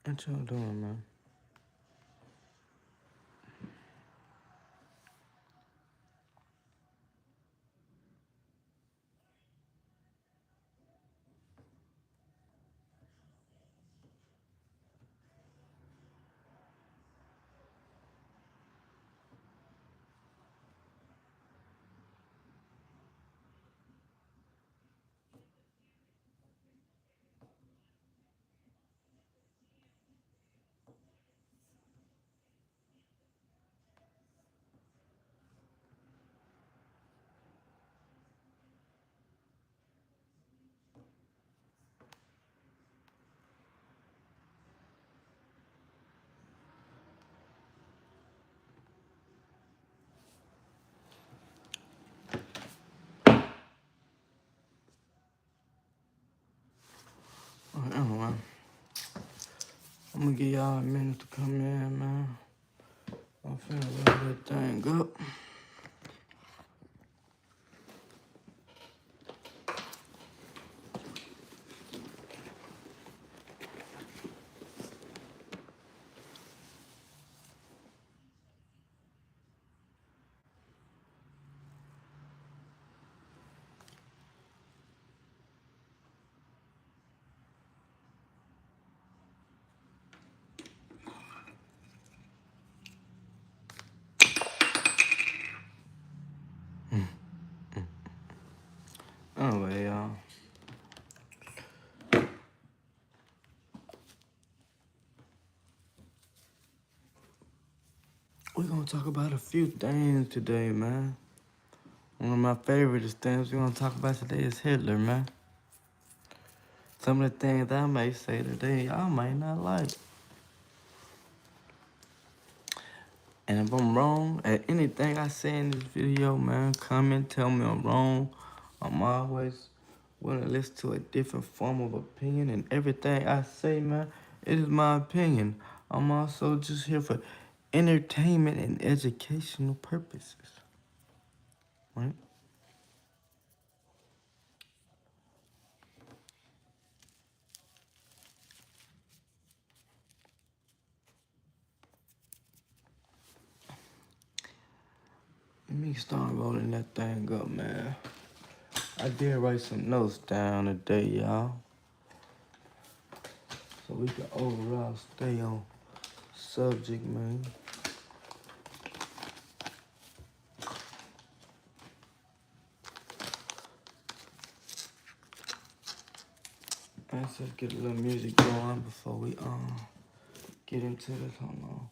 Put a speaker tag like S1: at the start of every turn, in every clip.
S1: What y'all doing, man? Anyway, I'm gonna give y'all a minute to come in, man. I'm finna wrap that thing up. Anyway, y'all. We're gonna talk about a few things today, man. One of my favorite things we're gonna talk about today is Hitler, man. Some of the things I may say today, y'all might not like. And if I'm wrong at anything I say in this video, man, comment, tell me I'm wrong. I'm always willing to listen to a different form of opinion, and everything I say, man, it is my opinion. I'm also just here for entertainment and educational purposes, right? Let me start rolling that thing up, man. I did write some notes down today, y'all, so we can overall stay on subject, man. Let's just get a little music going before we get into this. Hold on.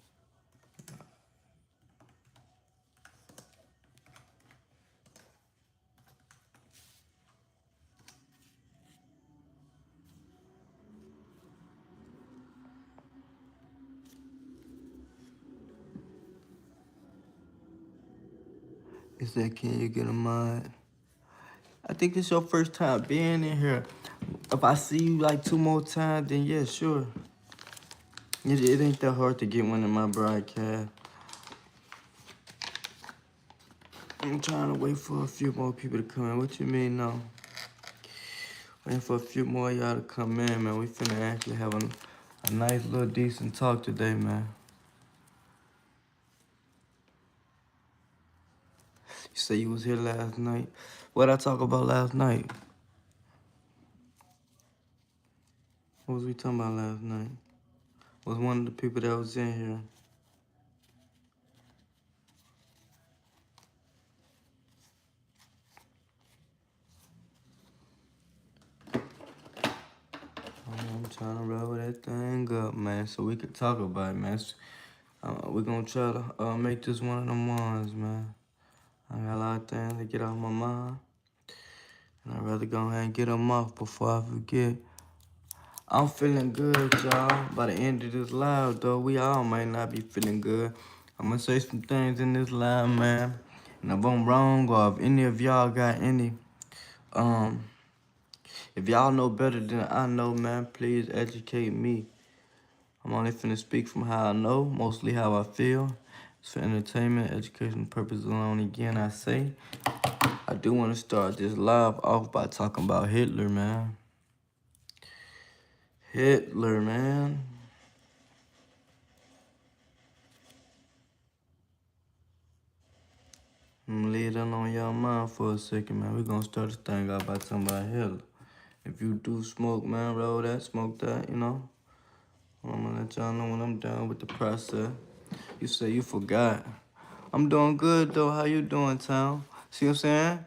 S1: It said, can you get a mind? I think it's your first time being in here. If I see you like 2 more times, then yeah, sure. It ain't that hard to get one in my broadcast. I'm trying to wait for a few more people to come in. What you mean, no? Waiting for a few more of y'all to come in, man. We finna actually have a nice little decent talk today, man. You say you was here last night. What'd I talk about last night? What was we talking about last night? Was one of the people that was in here. I'm trying to roll that thing up, man, so we could talk about it, man. We're gonna try to make this one of them ones, man. I got a lot of things to get off my mind, and I'd rather go ahead and get them off before I forget. I'm feeling good, y'all. By the end of this live, though, we all might not be feeling good. I'm gonna say some things in this live, man. And if I'm wrong, or if any of y'all got any, if y'all know better than I know, man, please educate me. I'm only finna speak from how I know, mostly how I feel. It's for entertainment, educational purposes alone. Again, I say, I do want to start this live off by talking about Hitler, man. Hitler, man. I'm gonna leave that on y'all mind for a second, man. We gonna start this thing out by talking about Hitler. If you do smoke, man, roll that, smoke that, you know. I'm gonna let y'all know when I'm done with the process. You say you forgot. I'm doing good, though. How you doing, Tom? See what I'm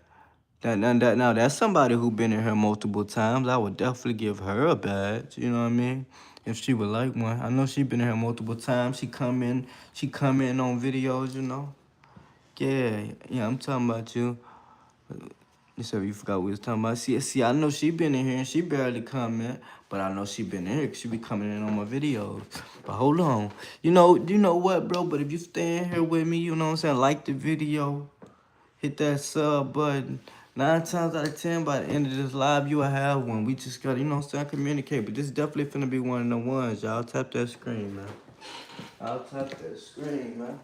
S1: saying? Now, that's somebody who been in here multiple times. I would definitely give her a badge, you know what I mean? If she would like one. I know she been in here multiple times. She come in on videos, you know? Yeah, I'm talking about you. You said you forgot what we was talking about. See, I know she been in here and she barely comment, but I know she been in here 'cause she be coming in on my videos. But hold on. You know what, bro? But if you stay in here with me, you know what I'm saying? Like the video, hit that sub button. 9 times out of 10, by the end of this live, you will have one. We just gotta, you know what I'm saying, communicate. But this definitely finna be one of the ones, y'all. Tap that screen, man. I'll tap that screen, man.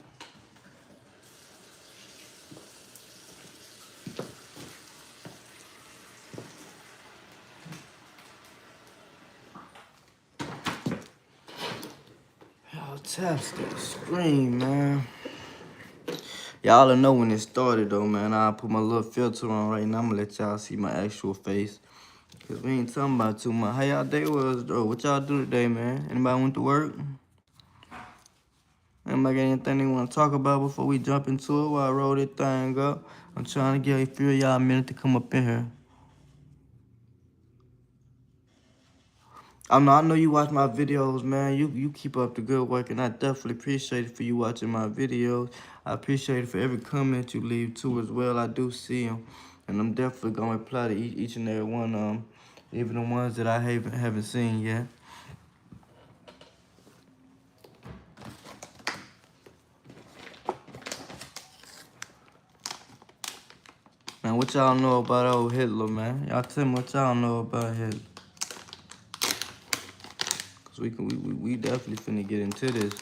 S1: Y'all tap that screen, man. Y'all will know when it started, though, man. I'll put my little filter on right now. I'm gonna let y'all see my actual face. Cause we ain't talking about too much. How y'all day was, though? What y'all do today, man? Anybody went to work? Anybody got anything they want to talk about before we jump into it while I roll this thing up? I'm trying to give a few of y'all a minute to come up in here. I know you watch my videos, man. You keep up the good work, and I definitely appreciate it for you watching my videos. I appreciate it for every comment you leave, too, as well. I do see them, and I'm definitely going to reply to each and every one of them, even the ones that I haven't seen yet. Man, what y'all know about old Hitler, man? Y'all tell me what y'all know about Hitler. Cause we definitely finna get into this.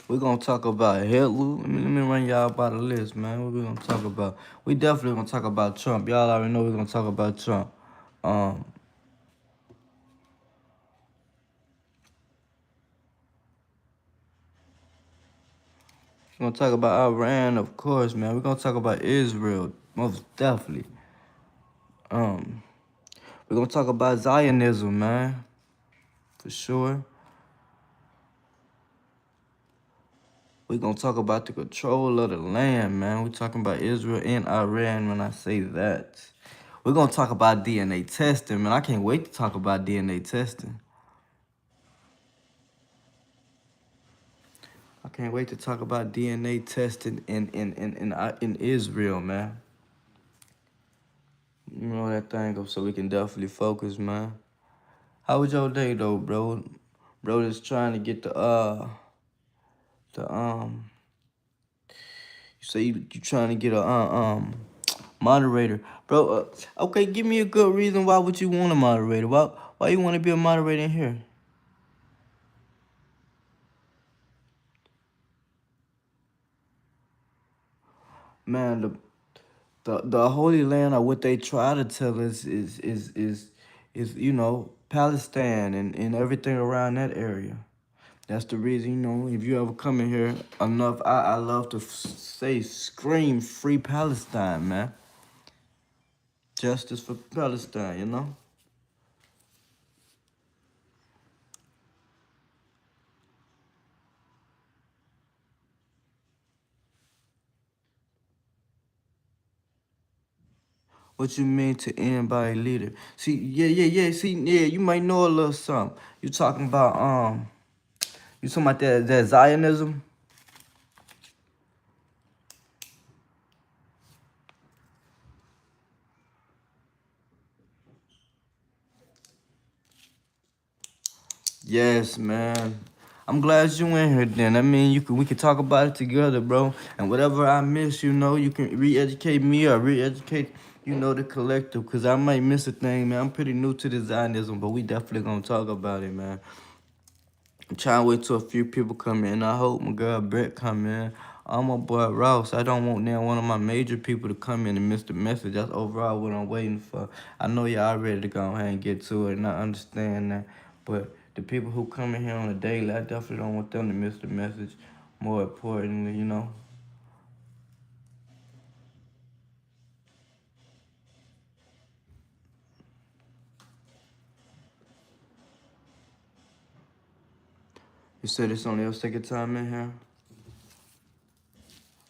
S1: We're gonna talk about Hitler. Let me run y'all by the list, man. What we gonna talk about? We definitely gonna talk about Trump. Y'all already know we're gonna talk about Trump. Um, we're gonna talk about Iran, of course, man. We're gonna talk about Israel, most definitely. Um, we're gonna talk about Zionism, man, for sure. We're gonna talk about the control of the land, man. We're talking about Israel and Iran when I say that. We're gonna talk about DNA testing, man. I can't wait to talk about DNA testing. I can't wait to talk about DNA testing in Israel, man. You know that thing up so we can definitely focus, man. How was your day though, bro? Bro just trying to get the you say you trying to get a moderator. Bro, okay, give me a good reason why would you want a moderator? Why you want to be a moderator in here? Man, the Holy Land, or what they try to tell us is you know, Palestine and everything around that area. That's the reason, you know, if you ever come in here enough, I love to say, scream, free Palestine, man. Justice for Palestine, you know? What you mean to end by a leader? See, yeah. See, yeah, you might know a little something. You talking about that Zionism? Yes, man. I'm glad you in here then. I mean, we can talk about it together, bro. And whatever I miss, you know, you can re-educate me or re-educate, you know, the collective. Because I might miss a thing, man. I'm pretty new to the Zionism, but we definitely going to talk about it, man. I'm trying to wait till a few people come in. I hope my girl Brett come in. I'm my boy Ross. I don't want now one of my major people to come in and miss the message. That's overall what I'm waiting for. I know y'all ready to go ahead and get to it, and I understand that. But the people who come in here on a daily, I definitely don't want them to miss the message. More importantly, you know. You said it's only your second time in here?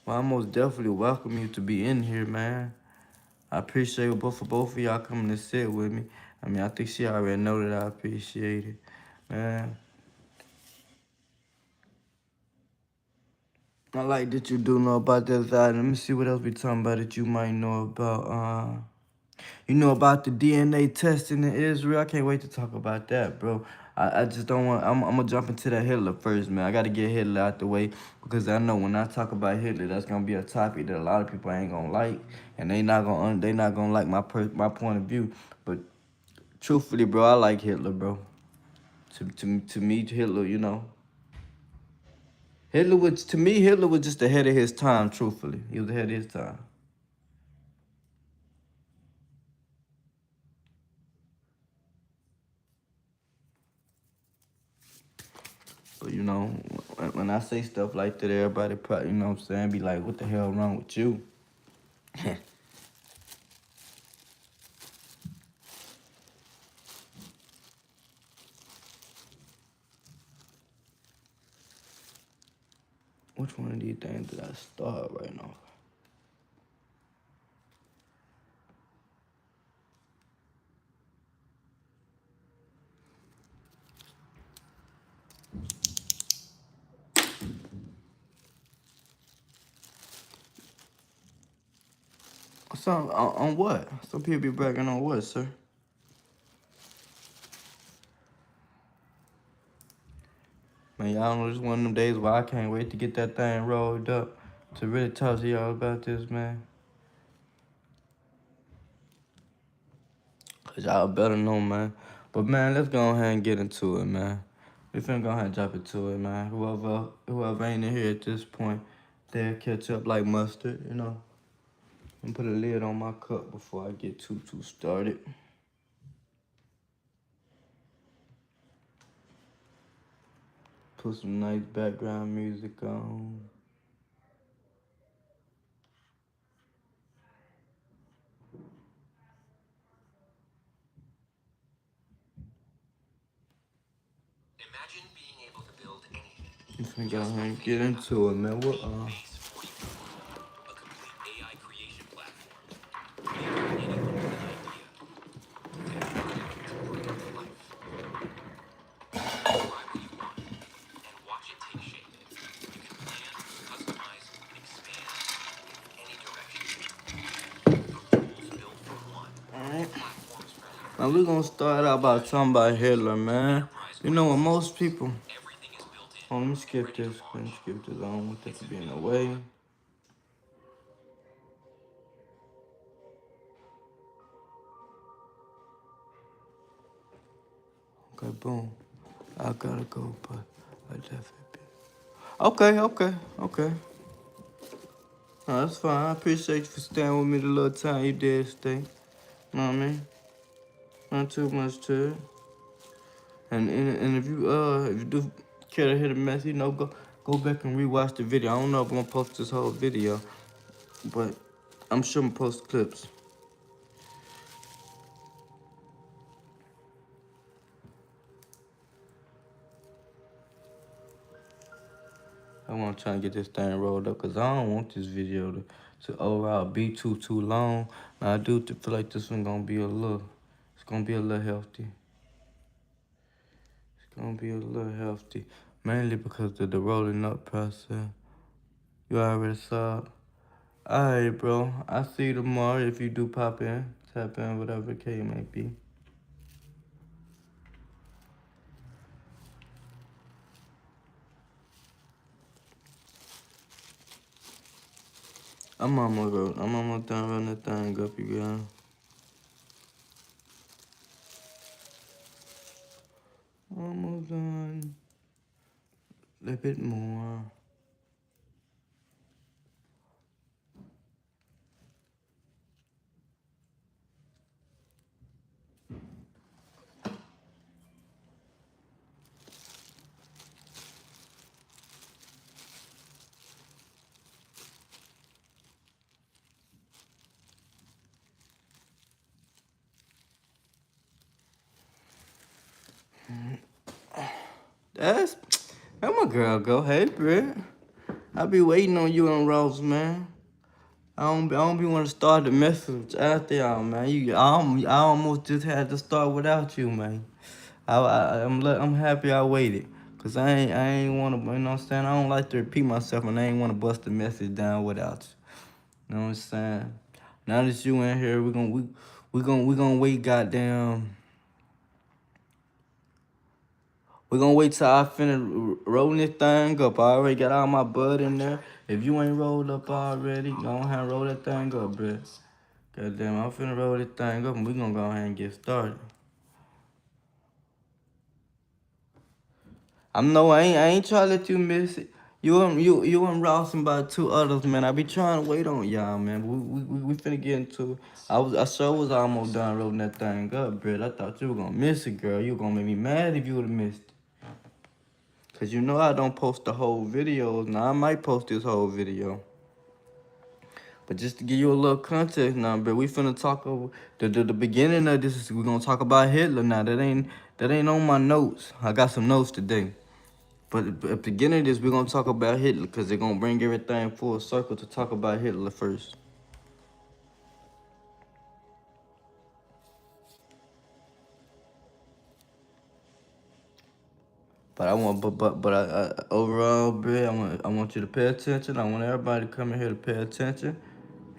S1: Well, I most definitely welcome you to be in here, man. I appreciate both of y'all coming to sit with me. I mean, I think she already know that I appreciate it, man. I like that you do know about that side. Let me see what else we talking about that you might know about. You know about the DNA testing in Israel? I can't wait to talk about that, bro. I just don't want... I'm going to jump into that Hitler first, man. I got to get Hitler out the way because I know when I talk about Hitler, that's going to be a topic that a lot of people ain't going to like. And they not going to like my point of view. But truthfully, bro, I like Hitler, bro. To me, Hitler, you know. To me, Hitler was just ahead of his time, truthfully. He was ahead of his time. But, you know, when I say stuff like that, everybody probably, you know what I'm saying, be like, what the hell wrong with you? Which one of these things did I start right now? On what? Some people be bragging on what, sir? Man, y'all know this one of them days where I can't wait to get that thing rolled up to really talk to y'all about this, man. Cause y'all better know, man. But man, let's go ahead and get into it, man. We finna go ahead and jump into it, man. Whoever ain't in here at this point, they'll catch up like mustard, you know. And put a lid on my cup before I get too started. Put some nice background music on. Imagine being able to build anything. I'm gonna go ahead and get into it, man. What, a complete AI creation platform. Anyone with an idea can try to bring it to life. Try what you want and watch it take shape. You can plan, customize, and expand in any direction. The rules built for one. Alright. Now we're gonna start out by talking about Hitler, man. You know what most people... Oh, let me skip this. Let me skip this. I don't want that to be in the way. Okay, boom. I gotta go, but I definitely... Okay. No, that's fine. I appreciate you for staying with me the little time you did stay. You know what I mean? Not too much to it. And if you do care to hit a mess, you know, go back and rewatch the video. I don't know if I'm gonna post this whole video, but I'm sure I'm gonna post clips. I want to try and get this thing rolled up because I don't want this video to overall be too long. Now, I do feel like this one gonna be it's gonna be a little healthy. It's gonna be a little healthy, mainly because of the rolling up process. You already saw it. Alright, bro. I see you tomorrow if you do pop in, tap in, whatever the case may be. I'm almost done running that thing up, you guys. Almost done. A little bit more. Man, girl go. Hey, Britt. I be waiting on you and Rose, man. I don't be want to start the message out there, man. I almost just had to start without you, man. I'm happy I waited. Cause I ain't want to, you know what I'm saying? I don't like to repeat myself, and I ain't want to bust the message down without you. You know what I'm saying? Now that you in here, we gonna wait, goddamn. We're gonna wait till I finish rolling this thing up. I already got all my bud in there. If you ain't rolled up already, go ahead and roll that thing up, bruh. Goddamn, I'm finna roll this thing up and we gonna go ahead and get started. I ain't trying to let you miss it. You and Ross and about two others, man. I be trying to wait on y'all, man. We finna get into it. I sure was almost done rolling that thing up, bruh. I thought you were gonna miss it, girl. You were gonna make me mad if you would've missed it. Cause you know I don't post the whole videos. Now I might post this whole video. But just to give you a little context now, but we finna talk over the beginning of this. We gonna talk about Hitler now. That ain't on my notes. I got some notes today. But at the beginning of this, we're gonna talk about Hitler because they're gonna bring everything full circle to talk about Hitler first. But overall, bro, I want you to pay attention. I want everybody to come in here to pay attention.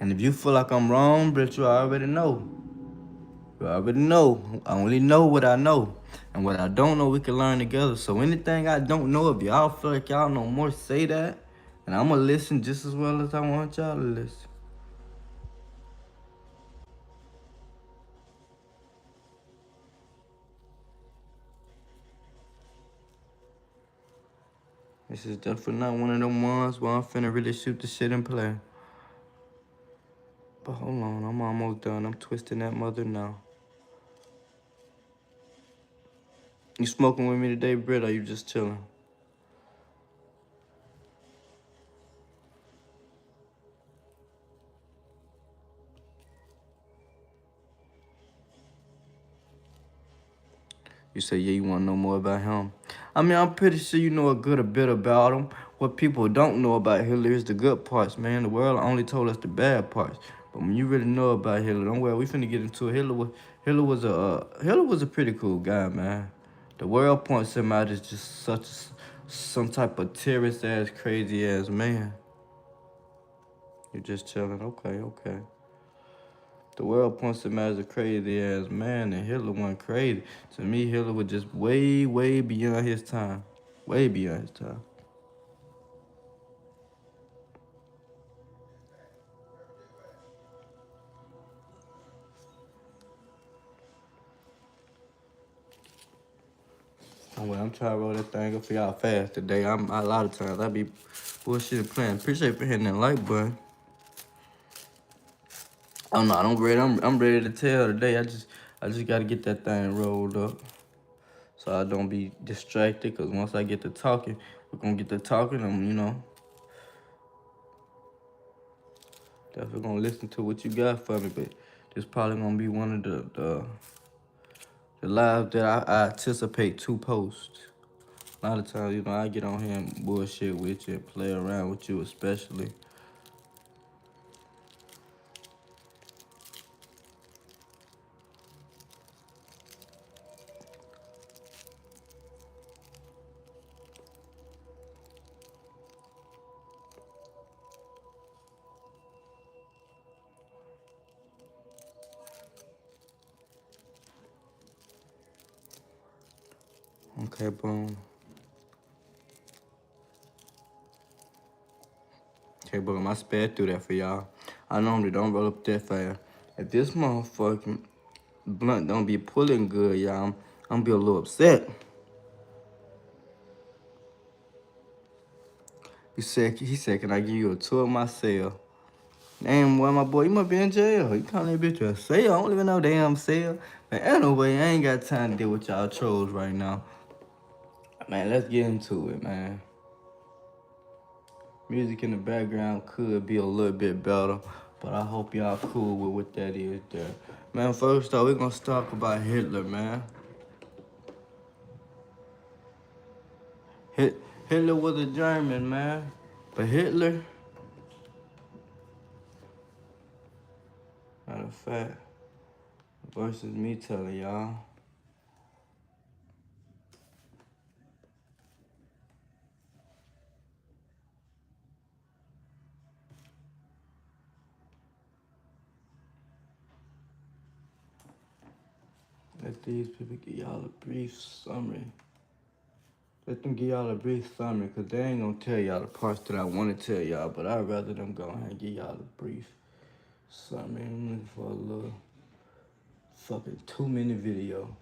S1: And if you feel like I'm wrong, bro, you already know. You already know. I only know what I know. And what I don't know, we can learn together. So anything I don't know, if y'all feel like y'all know more, say that. And I'm going to listen just as well as I want y'all to listen. This is definitely not one of them ones where I'm finna really shoot the shit and play. But hold on, I'm almost done. I'm twisting that mother now. You smoking with me today, Britt, or you just chilling? You say, yeah, you want to know more about him. I mean, I'm pretty sure you know a bit about him. What people don't know about Hitler is the good parts, man. The world only told us the bad parts. But when you really know about Hitler, don't worry, we finna get into it. Hitler was a pretty cool guy, man. The world points him out as just some type of terrorist ass, crazy ass man. You're just chilling, okay. The world points him as a crazy ass man, and Hitler wasn't crazy. To me, Hitler was just way, way beyond his time. Way beyond his time. Anyway, I'm trying to roll that thing up for y'all fast today. A lot of times I be bullshit playing. Appreciate for hitting that like button. Oh no, I'm ready. I'm ready to tell today. I just gotta get that thing rolled up, so I don't be distracted. Cause once I get to talking, we're gonna get to talking. Definitely gonna listen to what you got for me. But this probably gonna be one of the lives that I anticipate to post. A lot of times, I get on here and bullshit with you and play around with you, especially. Okay, boom. Okay, boom. I sped through that for y'all. I normally don't roll up that fast. If this motherfucking blunt don't be pulling good, y'all, I'm gonna be a little upset. He said, can I give you a tour of my cell? Damn, boy, my boy, you must be in jail. You calling that bitch a cell? I don't even know damn cell. But anyway, I ain't got time to deal with y'all trolls right now. Man, let's get into it, man. Music in the background could be a little bit better, but I hope y'all cool with what that is there. Man, first off, we're gonna talk about Hitler, man. Hitler was a German, man. But Hitler, matter of fact, versus me telling y'all. Let these people give y'all a brief summary. Let them give y'all a brief summary, because they ain't gonna tell y'all the parts that I want to tell y'all, but I'd rather them go ahead and give y'all a brief summary. I'm looking for a little fucking 2-minute video.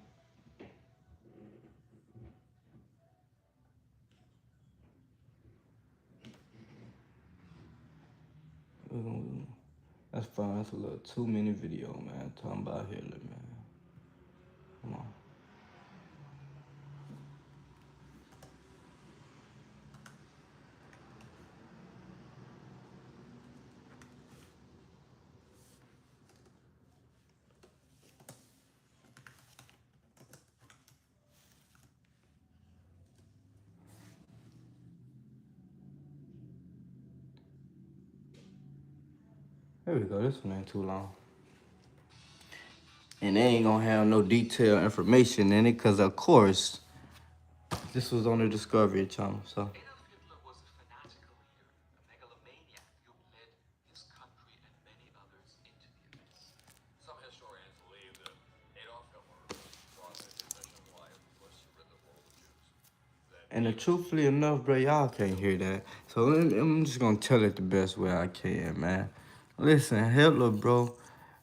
S1: That's fine, that's a little 2-minute video, man, talking about Hitler, man. Come on. There we go, this one ain't too long. And they ain't gonna have no detailed information in it, because of course, this was on the Discovery Channel, so. And truthfully enough, bro, y'all can't hear that. So I'm just gonna tell it the best way I can, man. Listen, Hitler, bro,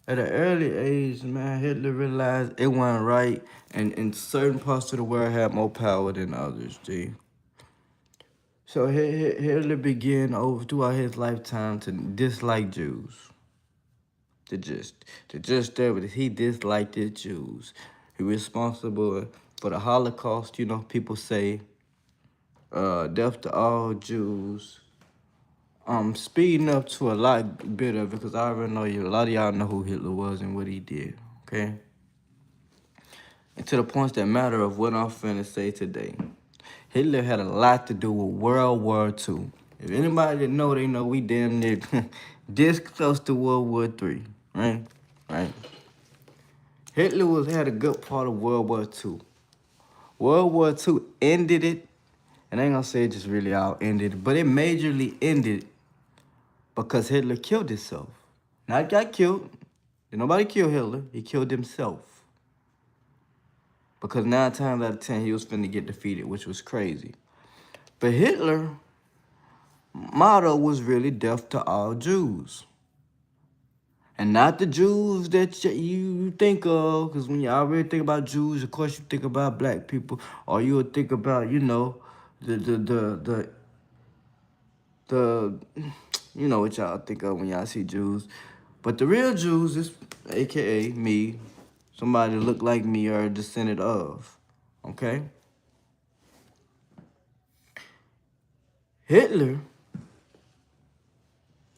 S1: at an early age, man, Hitler realized it wasn't right, and in certain parts of the world had more power than others, G. So Hitler began throughout his lifetime to dislike Jews. The gist there was he disliked the Jews. He was responsible for the Holocaust. You know, people say, death to all Jews. Speeding up to a lot bit of it, because I already know a lot of y'all know who Hitler was and what he did, okay? And to the points that matter of what I'm finna say today. Hitler had a lot to do with World War II. If anybody didn't know, they know we damn near this close to World War III, right? Right. Hitler had a good part of World War II. World War II ended it, and I ain't gonna say it just really all ended, but it majorly ended because Hitler killed himself. Not got killed. Did nobody kill Hitler? He killed himself. Because 9 times out of 10, he was finna get defeated, which was crazy. But Hitler's motto was really death to all Jews. And not the Jews that you think of, because when you already think about Jews, of course you think about black people, or you would think about, you know, the you know what y'all think of when y'all see Jews. But the real Jews is, AKA me, somebody that look like me or a descendant of, okay? Hitler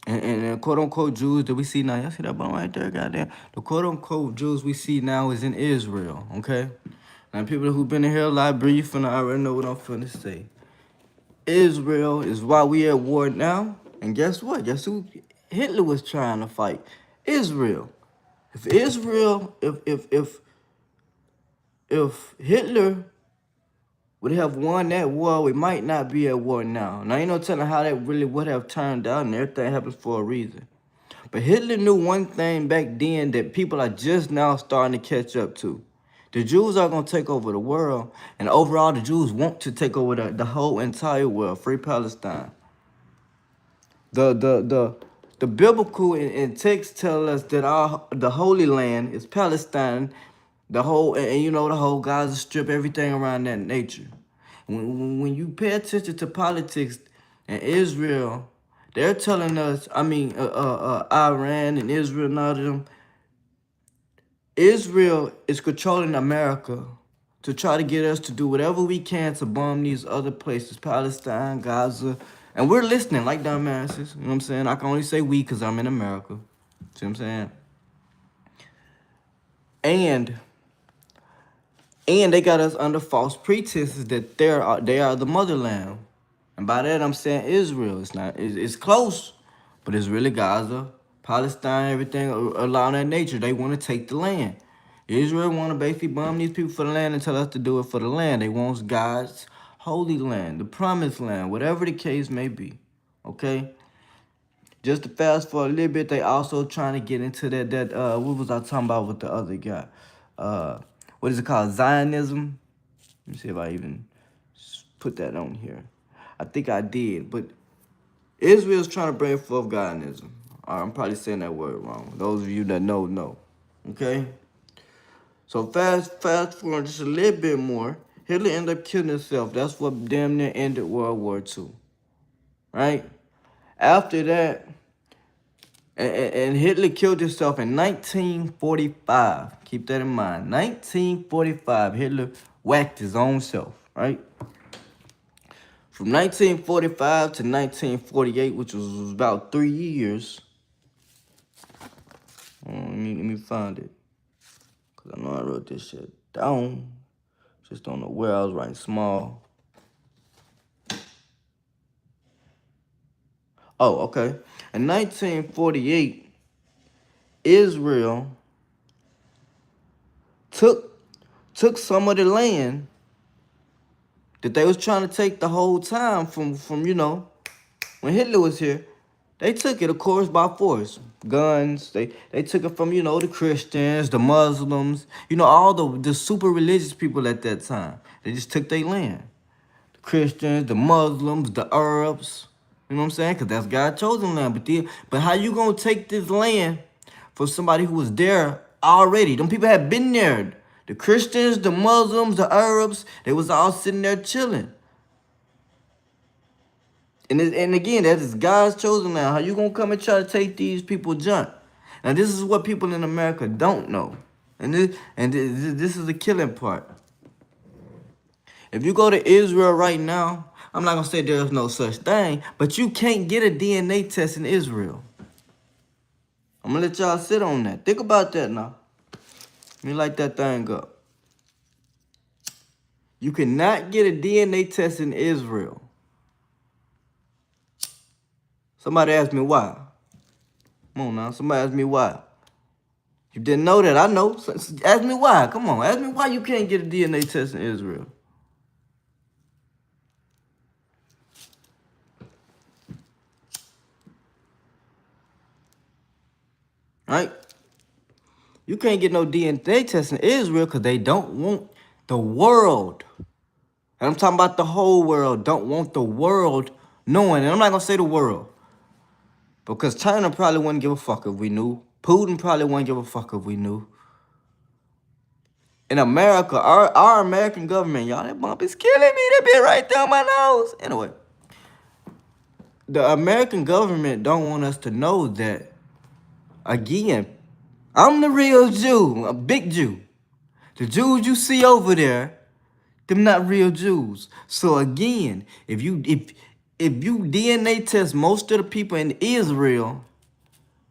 S1: and quote-unquote Jews that we see now, y'all see that bone right there, goddamn? The quote-unquote Jews we see now is in Israel, okay? Now, people who've been in here a lot brief, and I already know what I'm finna say. Israel is why we at war now, and guess what? Guess who Hitler was trying to fight? Israel. If Israel, if Hitler would have won that war, we might not be at war now. Now, ain't no telling how that really would have turned out, and everything happens for a reason. But Hitler knew one thing back then that people are just now starting to catch up to. The Jews are going to take over the world, and overall, the Jews want to take over the whole entire world, free Palestine. The biblical and texts tell us that the Holy Land is Palestine, the whole, and you know, the whole Gaza Strip, everything around that nature. When you pay attention to politics and Israel, they're telling us, Iran and Israel and all of them, Israel is controlling America to try to get us to do whatever we can to bomb these other places, Palestine, Gaza, and we're listening like dumbasses. You know what I'm saying? I can only say we because I'm in America. See what I'm saying? And they got us under false pretenses that they are the motherland. And by that I'm saying Israel. It's not. It's close, but it's really Gaza, Palestine, everything along that nature. They want to take the land. Israel want to basically bomb these people for the land and tell us to do it for the land. They want God's holy land, the promised land, whatever the case may be. Okay. Just to fast forward a little bit, they also trying to get into that what was I talking about with the other guy? What is it called? Zionism. Let me see if I even put that on here. I think I did, but Israel's trying to bring forth Zionism. I'm probably saying that word wrong. Those of you that know. Okay? So fast forward just a little bit more. Hitler ended up killing himself. That's what damn near ended World War II. Right? After that, and Hitler killed himself in 1945. Keep that in mind. 1945, Hitler whacked his own self, right? From 1945 to 1948, which was about 3 years. Let me find it. Because I know I wrote this shit down. Just don't know where I was writing small. Oh, okay. In 1948, Israel took some of the land that they was trying to take the whole time from when Hitler was here. They took it, of course, by force. Guns. They took it from, the Christians, the Muslims, all the super religious people at that time. They just took their land. The Christians, the Muslims, the Arabs. You know what I'm saying? Because that's God's chosen land. But how you going to take this land for somebody who was there already? Them people had been there. The Christians, the Muslims, the Arabs, they was all sitting there chilling. And again, that is God's chosen land. How you gonna come and try to take these people junk? Now this is what people in America don't know, and this is the killing part. If you go to Israel right now, I'm not gonna say there's no such thing, but you can't get a DNA test in Israel. I'm gonna let y'all sit on that. Think about that now. Let me light that thing up. You cannot get a DNA test in Israel. Somebody asked me why. Come on now, somebody asked me why. You didn't know that, I know. Ask me why, come on. Ask me why you can't get a DNA test in Israel. Right? You can't get no DNA test in Israel because they don't want the world. And I'm talking about the whole world. Don't want the world knowing. And I'm not going to say the world. Because China probably wouldn't give a fuck if we knew. Putin probably wouldn't give a fuck if we knew. In America, our American government, y'all, that bump is killing me. That bit right down my nose. Anyway, the American government don't want us to know that, again, I'm the real Jew, a big Jew. The Jews you see over there, them not real Jews. So again, if you DNA test most of the people in Israel,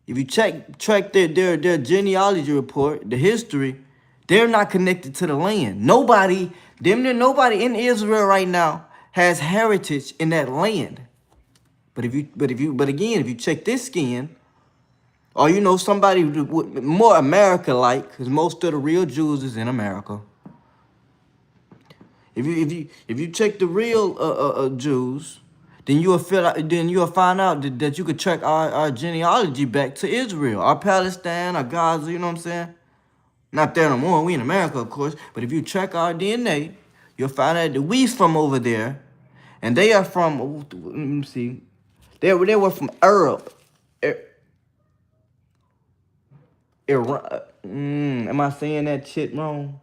S1: if you track their genealogy report, the history, they're not connected to the land. Nobody in Israel right now has heritage in that land. But again, if you check this skin, or somebody more America-like, because most of the real Jews is in America. If you check the real Jews, then you'll find out that you could track our genealogy back to Israel, our Palestine, our Gaza. You know what I'm saying? Not there no more. We in America, of course. But if you check our DNA, you'll find out that we's from over there, and they are from. Let me see. They were from Europe. Iran. Am I saying that shit wrong?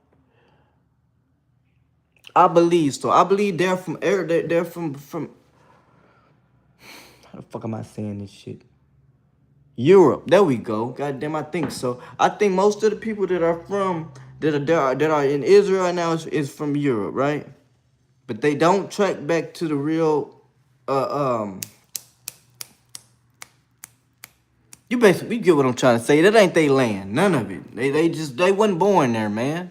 S1: I believe so. I believe they're from they're from how the fuck am I saying this shit? Europe. There we go. God damn, I think so. I think most of the people that are in Israel right now is from Europe, right? But they don't track back to the real you basically get what I'm trying to say. That ain't they land. None of it. They wasn't born there, man.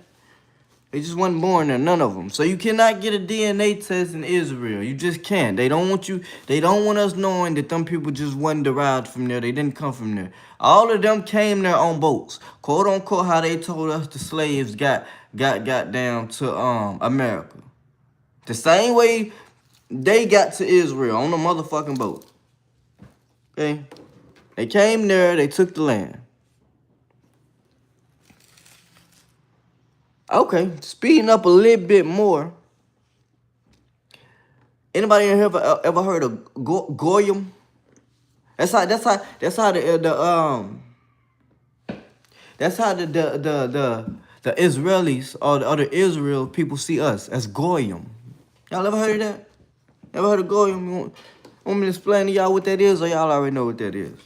S1: They just wasn't born there, none of them. So you cannot get a DNA test in Israel. You just can't. They don't want you. They don't want us knowing that them people just wasn't derived from there. They didn't come from there. All of them came there on boats, quote unquote. How they told us the slaves got down to America. The same way they got to Israel on a motherfucking boat. Okay, they came there. They took the land. Okay, speeding up a little bit more. Anybody in here ever heard of Goyim? That's how the Israelis or the other Israel people see us as Goyim. Y'all ever heard of that? Ever heard of Goyim? Want me to explain to y'all what that is, or y'all already know what that is?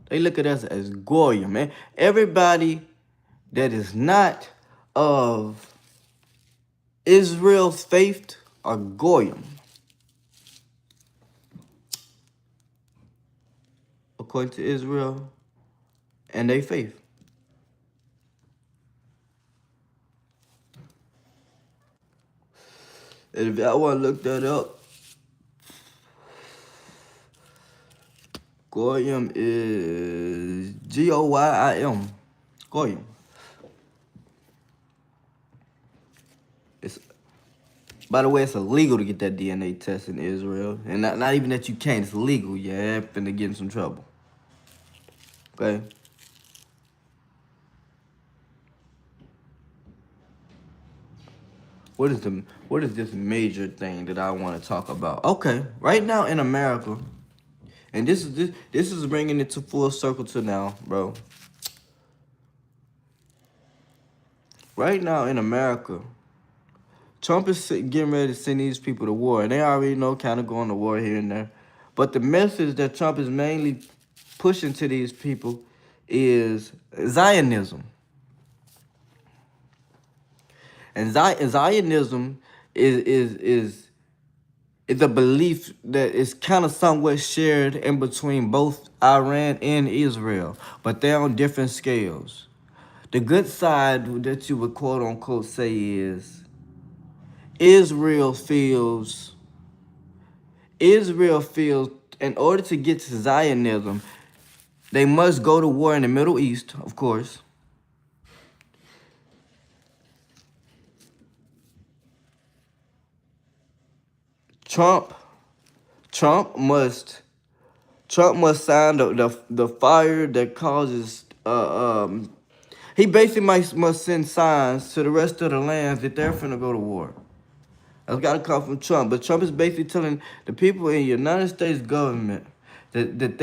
S1: They look at us as Goyim, man. Everybody that is not of Israel's faith are Goyim, according to Israel and their faith. And if y'all want to look that up, Goyim is Goyim. Goyim. It's, by the way, it's illegal to get that DNA test in Israel. And not even that you can't, it's illegal. Yeah, finna get in some trouble. Okay? What is this major thing that I want to talk about? Okay, right now in America, and this is bringing it to full circle to now, bro. Right now in America, Trump is getting ready to send these people to war, and they already know kind of going to war here and there. But the message that Trump is mainly pushing to these people is Zionism. And Zionism is a belief that is kind of somewhat shared in between both Iran and Israel, but they're on different scales. The good side that you would quote unquote say is Israel feels in order to get to Zionism, they must go to war in the Middle East, of course. Trump must sign the fire that causes he basically must send signs to the rest of the lands that they're finna go to war. That's gotta come from Trump. But Trump is basically telling the people in the United States government that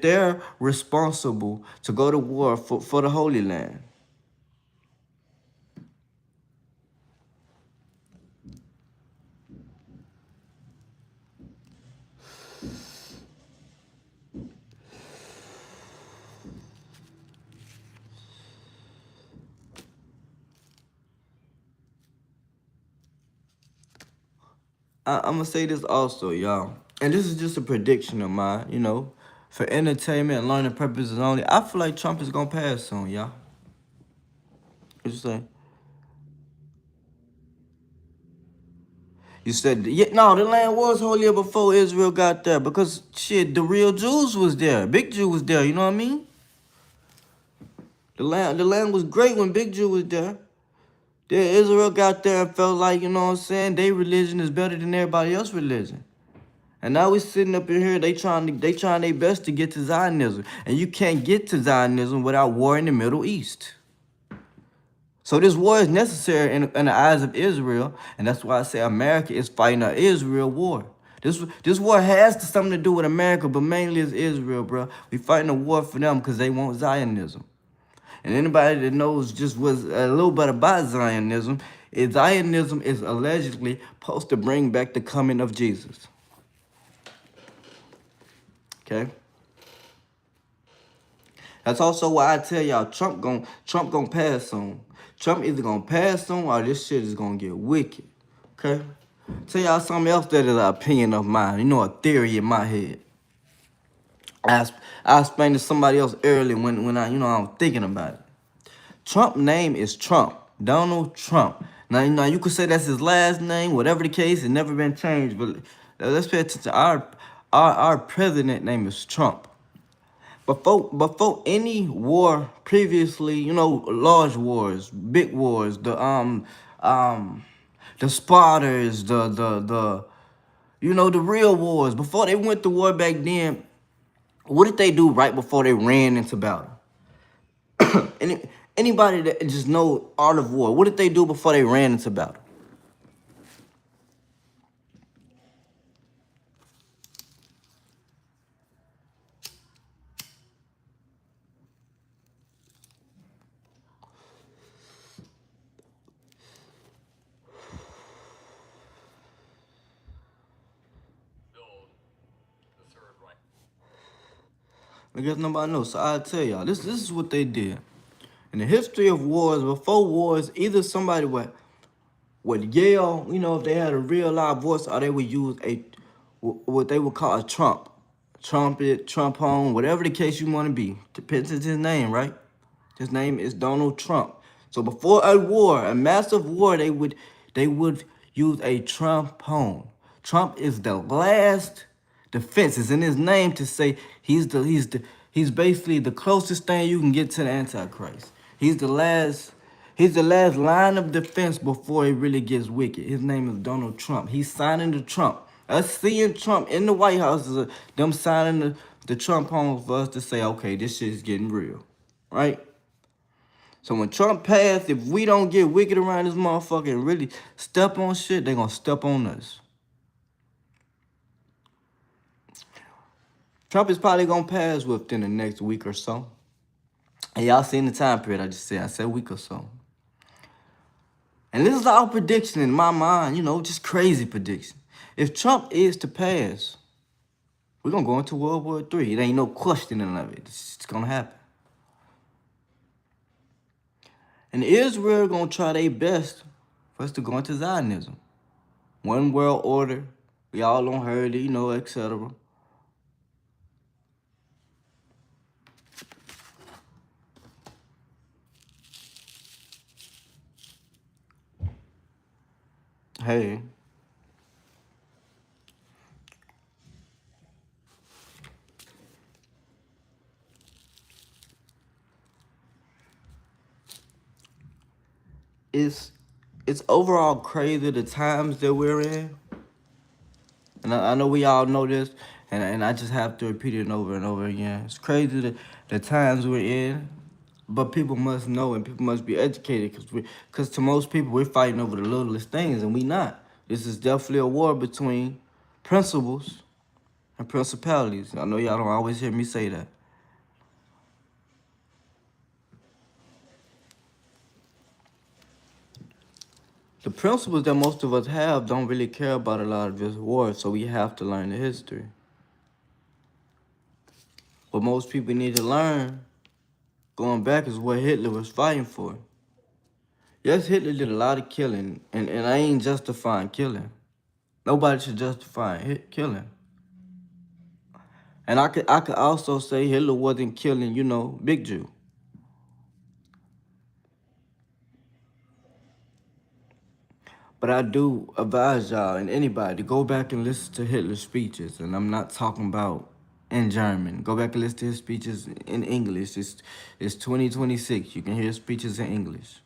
S1: they're responsible to go to war for the Holy Land. I'm gonna say this also, y'all, and this is just a prediction of mine, for entertainment and learning purposes only. I feel like Trump is gonna pass soon, y'all. What you say? You said, yeah, no, the land was holier before Israel got there because, shit, the real Jews was there. Big Jew was there, you know what I mean? The land was great when Big Jew was there. Then Israel got there and felt like, you know what I'm saying, their religion is better than everybody else's religion. And now we sitting up in here, they trying their best to get to Zionism. And you can't get to Zionism without war in the Middle East. So this war is necessary in the eyes of Israel, and that's why I say America is fighting an Israel war. This war has something to do with America, but mainly it's Israel, bro. We fighting a war for them because they want Zionism. And anybody that knows just was a little bit about Zionism is allegedly supposed to bring back the coming of Jesus. Okay? That's also why I tell y'all Trump gonna pass soon. Trump either gonna pass soon or this shit is gonna get wicked. Okay? Tell y'all something else that is an opinion of mine. A theory in my head. I explained to somebody else earlier when I was thinking about it. Trump name is Trump. Donald Trump. Now you could say that's his last name, whatever the case, it never been changed. But let's pay attention. Our president name is Trump. Before any war previously, large wars, big wars, the spotters, the real wars. Before they went to war back then, what did they do right before they ran into battle? Anybody that just know art of war, what did they do before they ran into battle? I guess nobody knows. So I'll tell y'all, this is what they did. In the history of wars, before wars, either somebody would yell, if they had a real loud voice, or they would use what they would call a trump. Trumpet, trumpone, whatever the case you want to be. Depends on his name, right? His name is Donald Trump. So before a war, a massive war, they would use a trombone. Trump is the last defense. It's in his name to say he's basically the closest thing you can get to the Antichrist. He's the last line of defense before it really gets wicked. His name is Donald Trump. He's signing the Trump. Us seeing Trump in the White House is them signing the Trump home for us to say, okay, this shit is getting real, right? So when Trump passed, if we don't get wicked around this motherfucker and really step on shit, they gonna step on us. Trump is probably gonna pass within the next week or so. And y'all seen the time period I just said. I said week or so. And this is our prediction in my mind, just crazy prediction. If Trump is to pass, we're gonna go into World War 3. It ain't no questioning of it. It's gonna happen. And Israel gonna try their best for us to go into Zionism. One world order. We all don't heard it, etc. Hey. It's overall crazy the times that we're in. And I know we all know this, and I just have to repeat it over and over again. It's crazy the times we're in, but people must know and people must be educated because to most people, we're fighting over the littlest things, and we not. This is definitely a war between principles and principalities. I know y'all don't always hear me say that. The principles that most of us have don't really care about a lot of this war, so we have to learn the history. What most people need to learn, going back, is what Hitler was fighting for. Yes, Hitler did a lot of killing, and I ain't justifying killing. Nobody should justify killing. And I could also say Hitler wasn't killing, Big Jew. But I do advise y'all and anybody to go back and listen to Hitler's speeches. And I'm not talking about in German. Go back and listen to his speeches in English. It's 2026. You can hear speeches in English.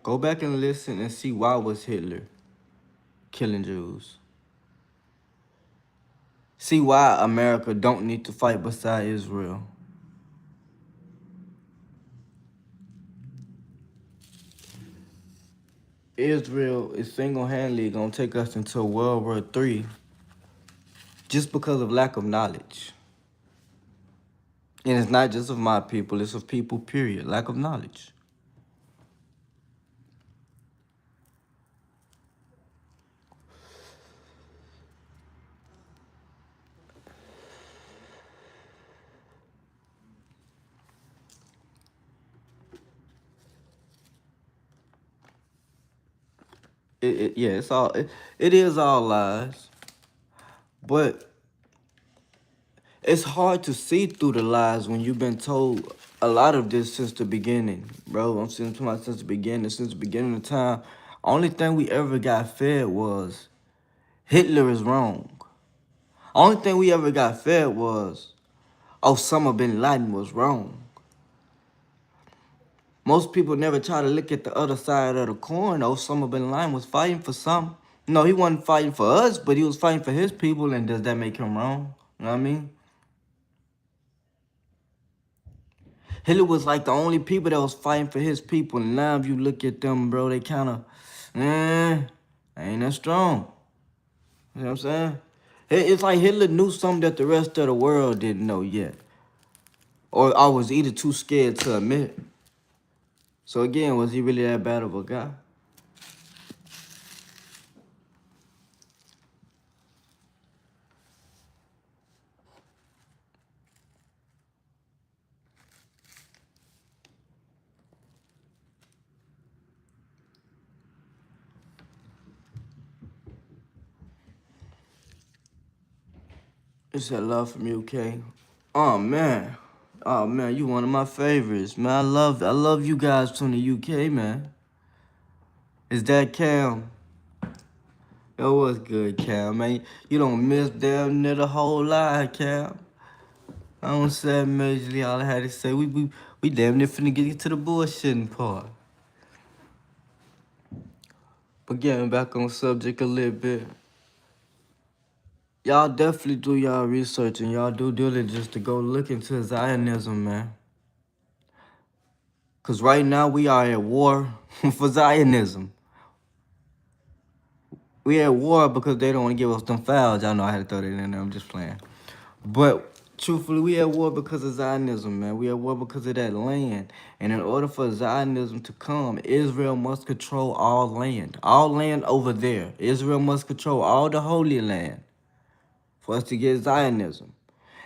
S1: Go back and listen and see why was Hitler killing Jews. See why America don't need to fight beside Israel. Israel is single-handedly gonna take us into World War 3 just because of lack of knowledge. And it's not just of my people, it's of people, period. Lack of knowledge. It is all lies. But it's hard to see through the lies when you've been told a lot of this since the beginning, bro. I'm saying to myself since the beginning of time. Only thing we ever got fed was Hitler is wrong. Only thing we ever got fed was Osama bin Laden was wrong. Most people never try to look at the other side of the coin. Osama bin Laden was fighting for something. No, he wasn't fighting for us, but he was fighting for his people, and does that make him wrong? You know what I mean? Hitler was like the only people that was fighting for his people. And now if you look at them, bro, they kind of, ain't that strong. You know what I'm saying? It's like Hitler knew something that the rest of the world didn't know yet. Or I was either too scared to admit. So again, was he really that bad of a guy? It's that love from UK. Oh man. Oh man, you one of my favorites, man. I love you guys from the UK, man. Is that Cam? That was good, Cam, man. You don't miss damn near the whole lot, Cam. I don't say majorly all I had to say. We damn near finna get to the bullshitting part. But getting back on subject a little bit. Y'all definitely do y'all research and y'all due diligence to go look into Zionism, man. Cause right now we are at war for Zionism. We at war because they don't want to give us them fouls. Y'all know I had to throw that in there. I'm just playing. But truthfully, we at war because of Zionism, man. We at war because of that land. And in order for Zionism to come, Israel must control all land. All land over there. Israel must control all the Holy Land for us to get Zionism.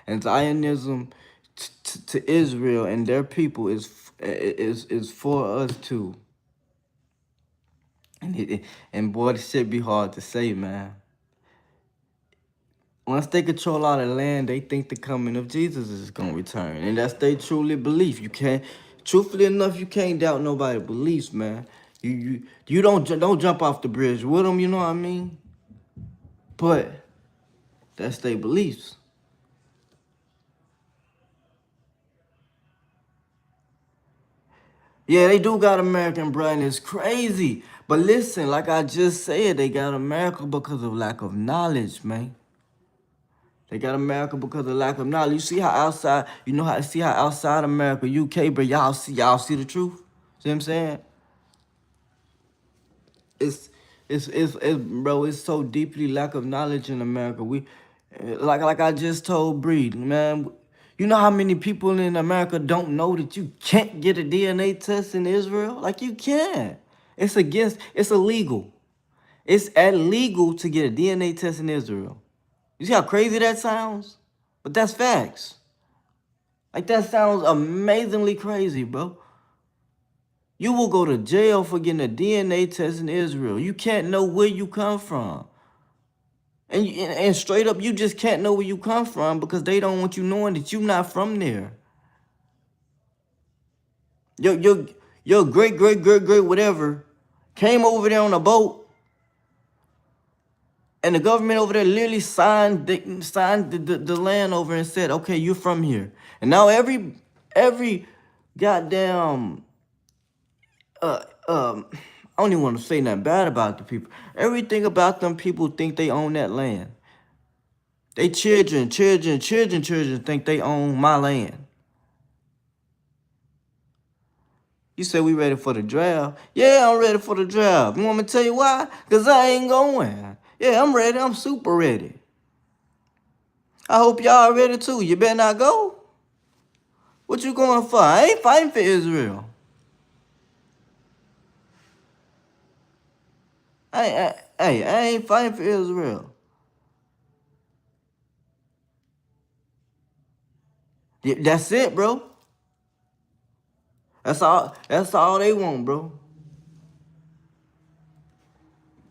S1: And Zionism to Israel and their people is for us too. And boy, this shit be hard to say, man. Once they control all the land, they think the coming of Jesus is gonna return, and that's their truly belief. You can't, truthfully enough, you can't doubt nobody's beliefs, man. You don't jump off the bridge with them, you know what I mean? But that's their beliefs. Yeah, they do got American blood, and it's crazy. But listen, like I just said, they got America because of lack of knowledge, man. They got America because of lack of knowledge. You see how outside, you know how see how outside America, UK, but y'all see the truth. See what I'm saying? It's bro, it's so deeply lack of knowledge in America. We like I just told Breed, man. You know how many people in America don't know that you can't get a DNA test in Israel? Like you can. It's illegal. It's illegal to get a DNA test in Israel. You see how crazy that sounds? But that's facts. Like that sounds amazingly crazy, bro. You will go to jail for getting a DNA test in Israel. You can't know where you come from. And straight up, you just can't know where you come from because they don't want you knowing that you're not from there. Your great whatever came over there on a boat, and the government over there literally signed the land over and said, okay, you're from here. And now every goddamn I don't even want to say nothing bad about the people. Everything about them people think they own that land. They children think they own my land. You say we ready for the draft? Yeah, I'm ready for the draft. You want me to tell you why? Because I ain't going. Yeah, I'm ready. I'm super ready. I hope y'all ready too. You better not go. What you going for? I ain't fighting for Israel. I ain't fighting for Israel. Yeah, that's it, bro. That's all they want, bro.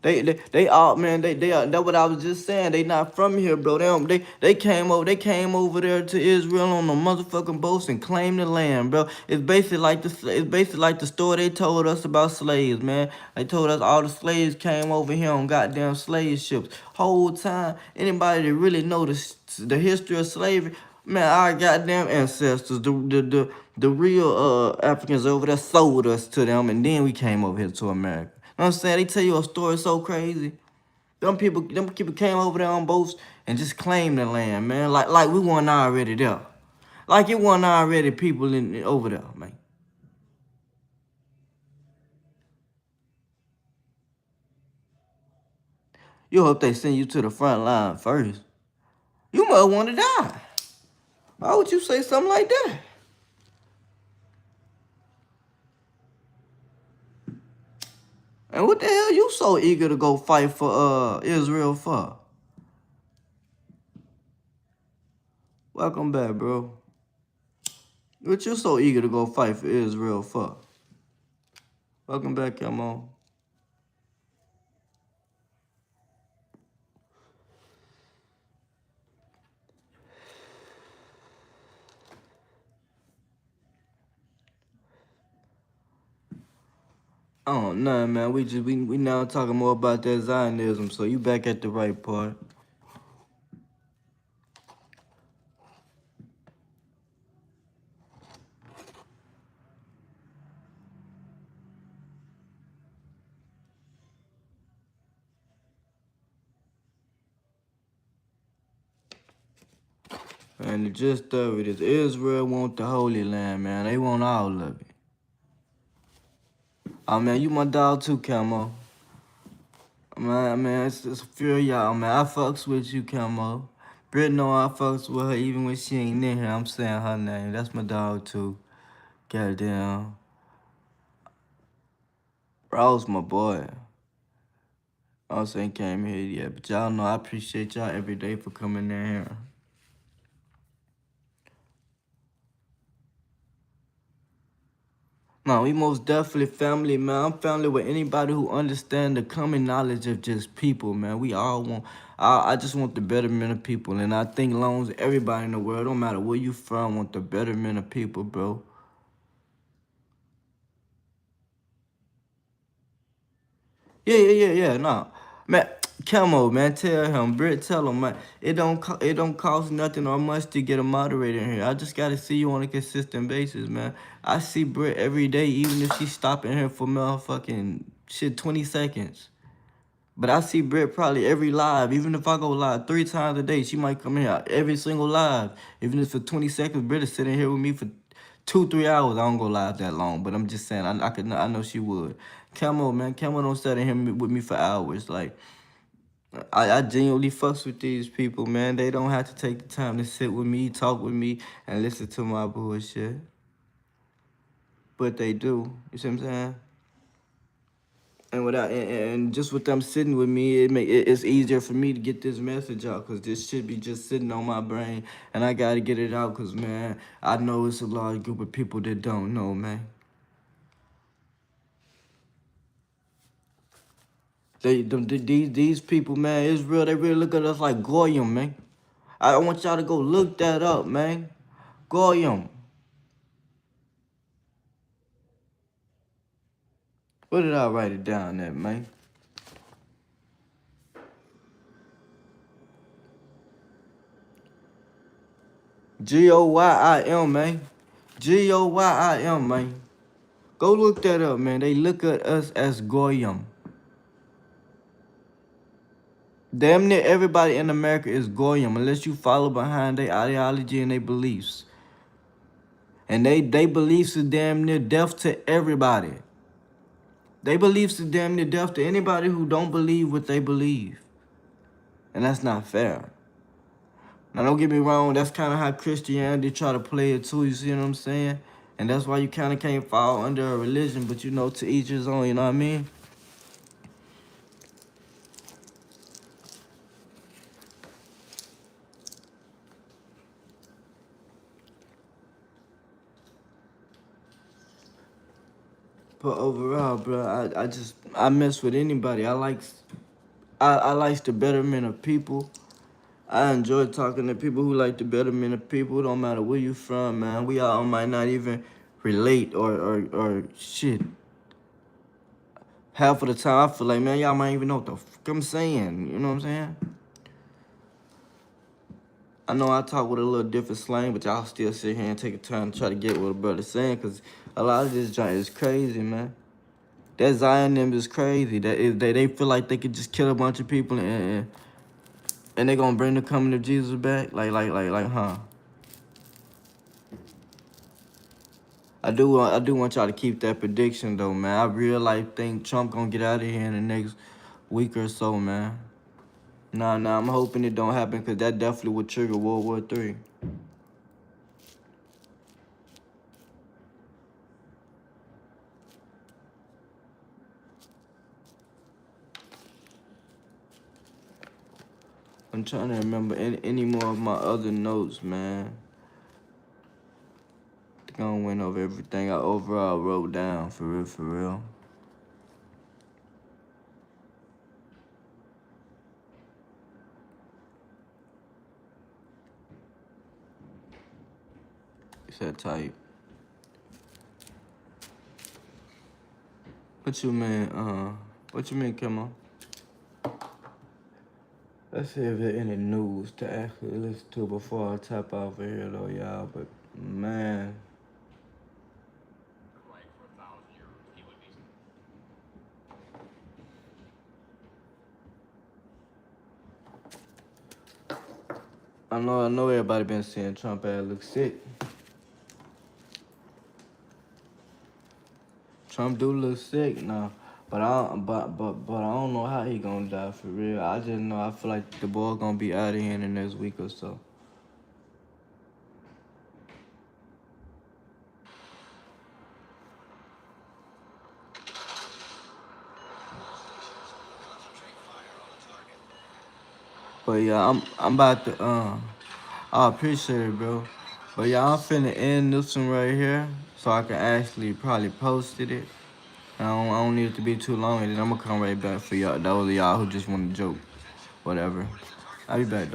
S1: They all, man, they are, that's what I was just saying. They not from here, bro. They came over there to Israel on the motherfucking boats and claimed the land, bro. It's basically like the story they told us about slaves, man. They told us all the slaves came over here on goddamn slave ships. Whole time, anybody that really know the history of slavery, man, our goddamn ancestors, the real Africans over there sold us to them, and then we came over here to America. You know what I'm saying? They tell you a story so crazy. Them people came over there on boats and just claimed the land, man. Like we weren't already there. Like it wasn't already people in over there, man. You hope they send you to the front line first. You must want to die. Why would you say something like that? And what the hell you so eager to go fight for Israel for? Welcome back, bro. What you so eager to go fight for Israel for? Welcome back, come on. Oh no, man. We now talking more about that Zionism, so you back at the right part. And the gist of it is Israel want the Holy Land, man. They want all of it. Oh man, you my dog too, Camo. Man, it's a few of y'all, man. I fucks with you, Camo. Britt know I fucks with her even when she ain't in here. I'm saying her name. That's my dog too. Goddamn. Ross, my boy. I also ain't came here yet, but y'all know I appreciate y'all every day for coming in here. No, we most definitely family, man. I'm family with anybody who understand the common knowledge of just people, man. We all want, I just want the betterment of people. And I think long as everybody in the world, don't matter where you from, want the betterment of people, bro. Yeah. No, man, Camo, man, tell him, Britt, tell him, man. It don't cost nothing or much to get a moderator in here. I just gotta see you on a consistent basis, man. I see Britt every day, even if she's stopping here for motherfucking shit 20 seconds. But I see Britt probably every live, even if I go live 3 times a day, she might come here every single live. Even if for 20 seconds, Britt is sitting here with me for 2-3 hours. I don't go live that long, but I'm just saying, I know she would. Camo, man, Camo don't sit in here with me for hours. Like, I genuinely fucks with these people, man. They don't have to take the time to sit with me, talk with me, and listen to my bullshit. But they do. You see what I'm saying? And just with them sitting with me, it's easier for me to get this message out, because this should be just sitting on my brain, and I gotta get it out, because man, I know it's a large group of people that don't know, man. These people, man, Israel, they really look at us like Goyim, man. I want y'all to go look that up, man. Goyim. Where did I write it down at, man? Goyim, man. Goyim, man. Go look that up, man. They look at us as Goyim. Damn near everybody in America is Goyim unless you follow behind their ideology and their beliefs. And they beliefs are damn near death to everybody. They beliefs are damn near death to anybody who don't believe what they believe. And that's not fair. Now, don't get me wrong, that's kind of how Christianity try to play it too, you see what I'm saying? And that's why you kind of can't fall under a religion, but you know, to each his own, you know what I mean? But overall, bro, I mess with anybody. I like I like the betterment of people. I enjoy talking to people who like the betterment of people. It don't matter where you from, man. We all might not even relate or shit. Half of the time, I feel like, man, y'all might even know what the fuck I'm saying. You know what I'm saying? I know I talk with a little different slang, but y'all still sit here and take a time to try to get what a brother's saying, because a lot of this joint is crazy, man. That Zionism is crazy. That is, they feel like they could just kill a bunch of people and they gonna bring the coming of Jesus back? Huh? I do want y'all to keep that prediction though, man. I real life think Trump gonna get out of here in the next week or so, man. Nah, I'm hoping it don't happen, because that definitely would trigger World War 3. I'm trying to remember any more of my other notes, man. I think I went over everything I overall wrote down, for real, for real. It's that type. What you mean, what you mean, come on? Let's see if there's any news to actually listen to before I tap out of here, though, y'all. But, man. I know everybody been saying Trump ass look sick. Trump do look sick now, but I don't know how he gonna die for real. I just know I feel like the boy gonna be out of here in the next week or so. But yeah, I'm about to I appreciate it, bro. But yeah, I'm finna end this one right here so I can actually probably post it. I don't need it to be too long, and then I'm gonna come right back for y'all. Those of y'all who just want to joke, whatever. I'll be back though.